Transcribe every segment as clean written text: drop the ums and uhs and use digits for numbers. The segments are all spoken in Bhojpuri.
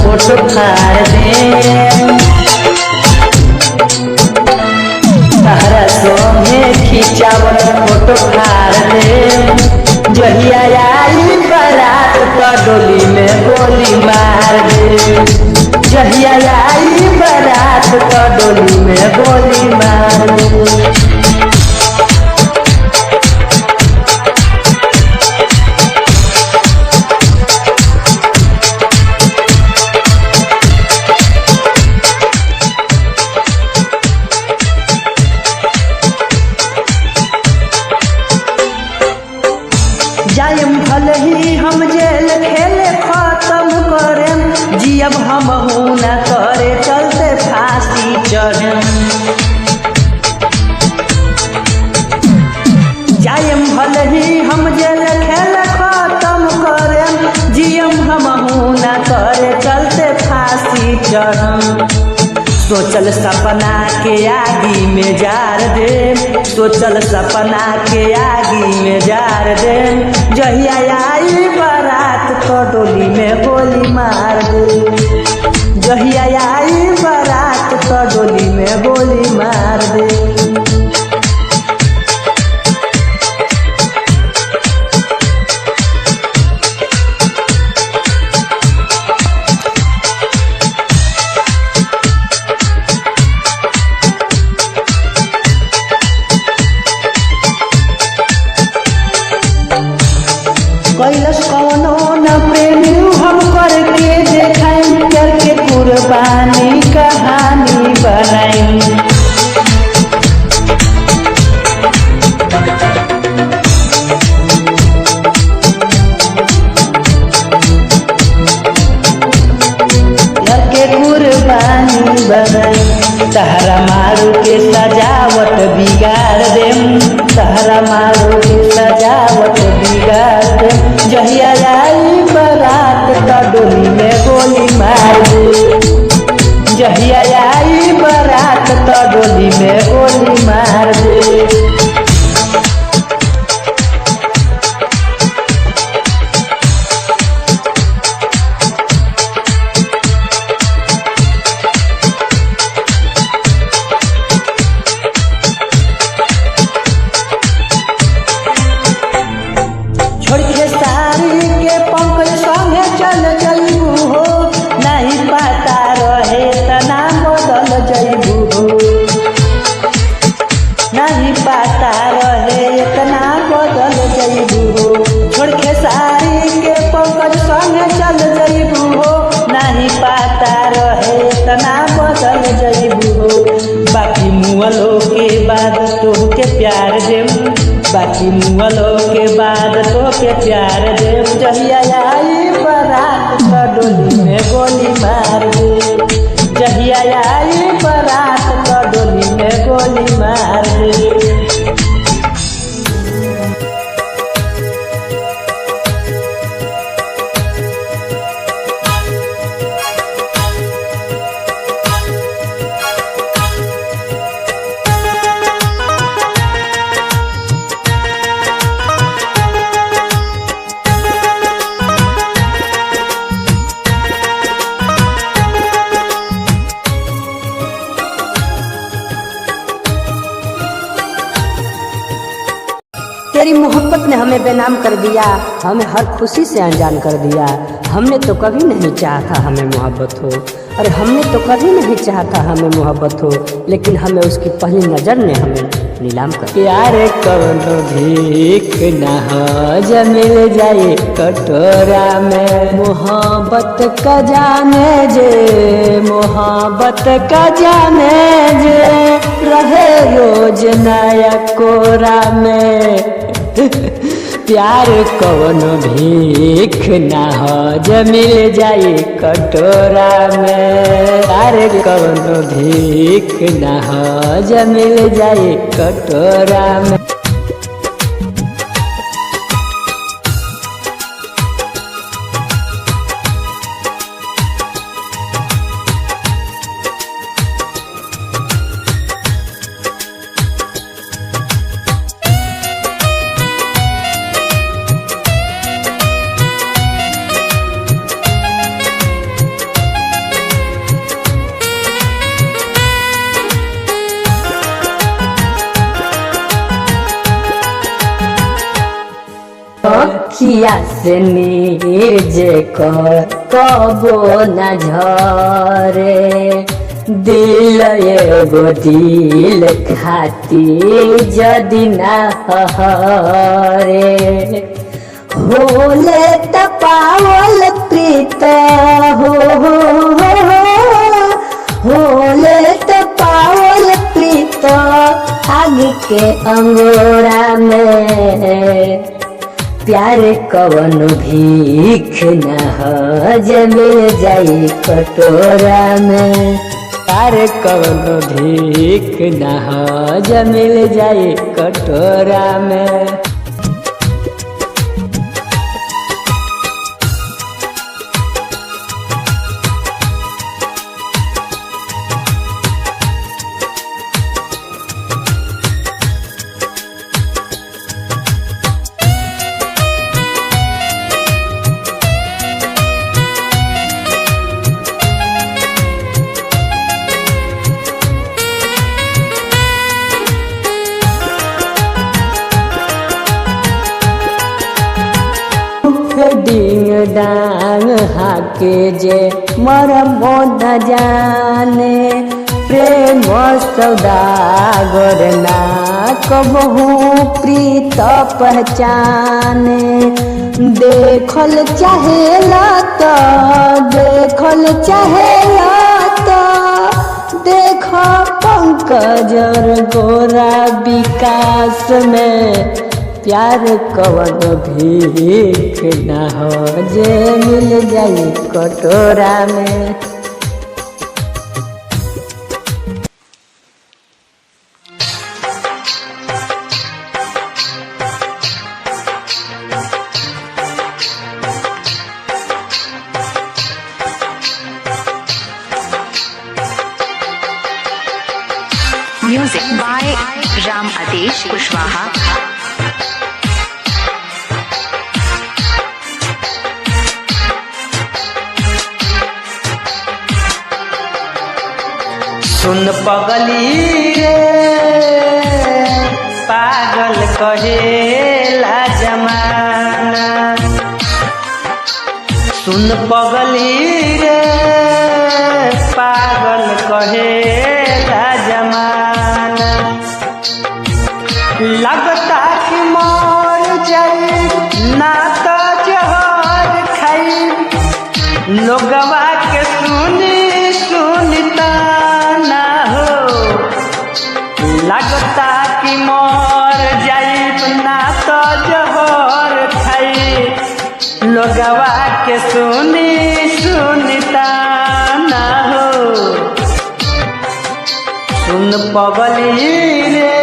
फोटो फाड़ दे तहरा संगे खिंचावल फोटो फाड़ दे जहिया आई बारात तो डोली में गोली मार दे जहिया आई बारात तो डोली में गोली मार दे। जायम भले ही हम जेल खेले खत्म करेम जियब हम न करे चलते फांसी चढ़ेम जायम भले ही हम जेल खेले खत्म करेम जियम हम न करे चलते फांसी चढ़ेम सोचल सपना के आगी में जार दे सोचल सपना के आगी में जार दे जहिया आई बारात तो डोली में गोली मार दे जहिया आई बारात तो डोली में गोली मार दे। कैलस कौनो न प्रेमी हम करके देखाई करके कुर्बानी कहानी बनाई करके कुर्बानी बनाई तहरा मारू के सजावट बिगाड़ देम तहरा मारू के सजावट बिगाड़ देम जहिया आई बारात तो डोली में गोली मार दे जहिया आई बारात तो डोली में गोली मार दे। छोड़ के सारी के पंकज संगे चल जइबू हो नहीं पता रहे त नाम बदल जइबू हो नहीं पता रहे त नाम बदल जइबू हो छोड़ के सारी के पंकज संगे चल जइबू हो नहीं पता रहे त नाम बदल जइबू हो बाकी मुअलो के बाद तोहके प्यार देम बाकी मुअलो के बाद तो के प्यार दे जहिया आई बारात तो डोली में गोली मार दे जहिया आई बारात तो डोली में गोली मार दे। तेरी मोहब्बत ने हमें बेनाम कर दिया हमें हर खुशी से अनजान कर दिया हमने तो कभी नहीं चाहा था हमें मोहब्बत हो अरे हमने तो कभी नहीं चाहा था हमें मोहब्बत हो लेकिन हमें उसकी पहली नज़र ने हमें नीलाम कर प्यार कौनो भीख न हो जब मिल जाए कटोरा में मोहब्बत का जाने जे मोहब्बत का जाने जे रहे रोज नया कोरा में प्यार कौनो भीख ना हो जब मिल जाए कटोरा में प्यार कौनो भीख ना हो जब मिल जाए कटोरा में। अखिया से नीर जे कबो न झरे, दिल एगो दिल खाती जदि न हरे, होले त पावल प्रीत हो, होले त पावल प्रीत आग के अंगोरा में, प्यार कवन भीख न मिल जाई कटोरा में, प्यार कवन भीख न मिल जाई कटोरा में। डिंग डांग हाके जे मरमो न जाने, प्रेम सौदागर ना कबहू प्रीत पहचाने, देखल चाहेला तो देखल चाहेला तो देख पंकजर गोरा विकास में, प्यार कवन भीख न जे मिल जाई कटोरा में। म्यूजिक बाय राम आदेश कुशवाहा। सुन पगली रे पागल कहेला जमाना, सुन पगली रे पागल कहेला जमाना, लगता कि मर जाई ना तो जहर खाई, लोगवा के सुनी सुनता ना हो, लगता कि मर जाई ना तो जहर खाई, लोगवा के सुनी सुनता ना हो। सुन पगली रे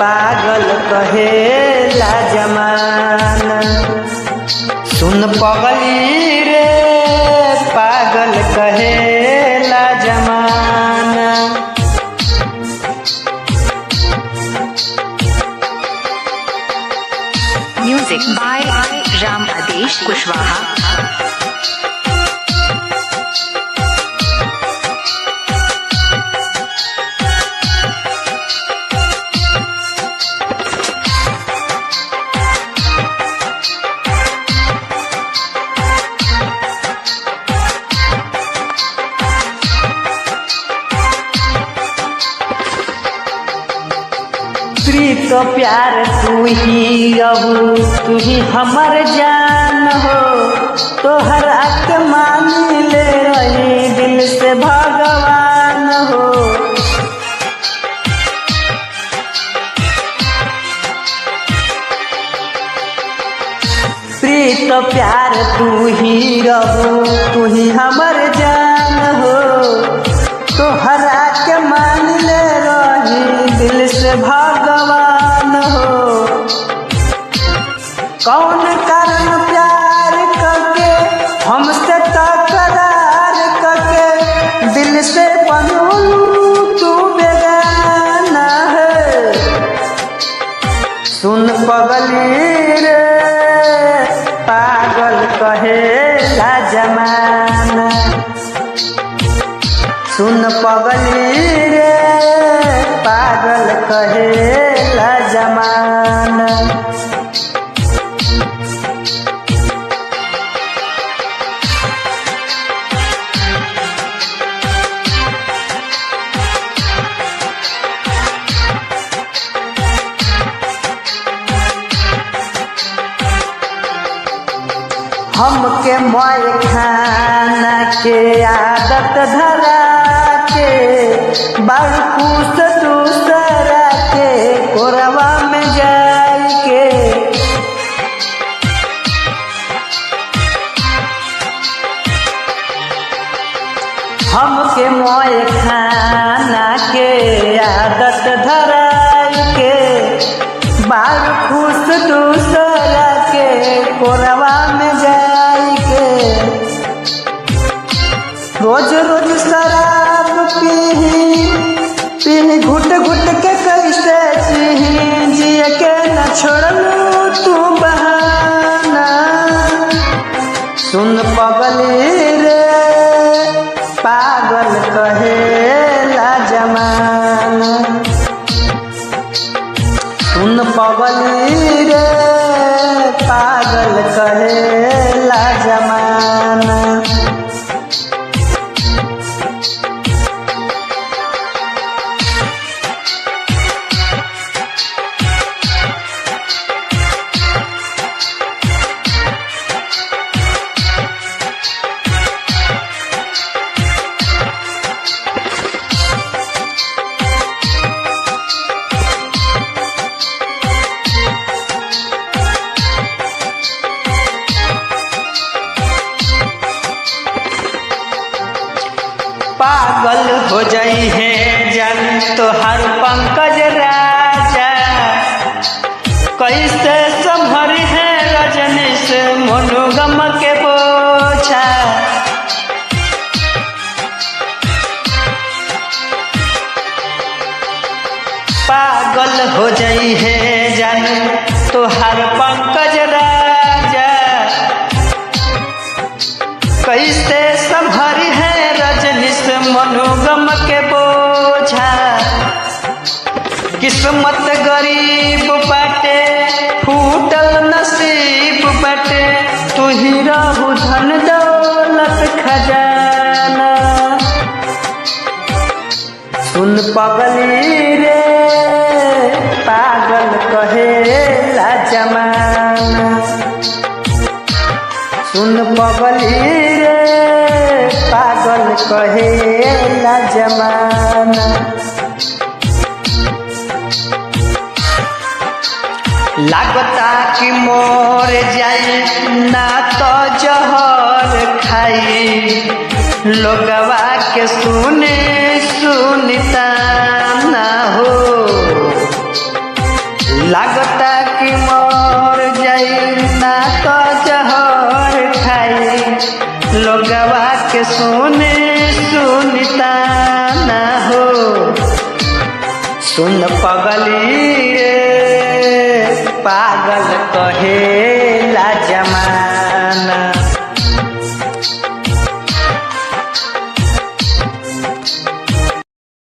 पागल कहेला जमाना, सुन पगली रे पागल कहेला जमाना। म्यूजिक बाय राम आदेश कुशवाहा। तो प्यार तू ही रहू, तू ही हमर जान हो, तोहरा के मान ले रही दिल से भगवान हो। प्रीत प्यार तू ही रहू, तू ही हमर जान हो, तोहरा के मान ले रही दिल से भगवान हो। कौन कारण प्यार करके हमसे तकरार करके दिल से बनू तू बेगाना है। सुन पगली रे पागल कहेला जमाना, सुन पगली रे पागल कहेला जमाना। हमके मोय खाना के आदत धरा के बड़ खुश दूसरा के कोरवा में जाई के। हमके मोय खाना के आदत धराई के बड़ खुश दूसरा के कोरवा में जाई के। रोज रोज शराब पीही घुट घुट के कैसे जीही जिए के न छोड़लू तू बहाना। सुन पगली रे पागल कहेला जमाना। सुन पगली रे पागल कहेला जमाना। पागल हो जाई है जन तोहर पंकज राजा। कैसे संभर है रजनी से मनोगम के बोझा। पागल हो जाई है जन तोहर पंकज राजा। कैसे संभर है मनोगम के बोझा। किस्मत गरीब बाटे फूटल नसीब बाटे तू ही रहू धन दौलत खजाना। सुन पगली रे पागल कहेला जमाना। सुन पगली रे पागल कहेला जमाना। लागता कि मोर जाई ना तो जहर खाई लोगवा के सुने सुनता ना हो। लागता कि मोर जाई ना तो जहर खाई लोगवा के सुने सुनता ना हो। सुन पगली रे पागल कहे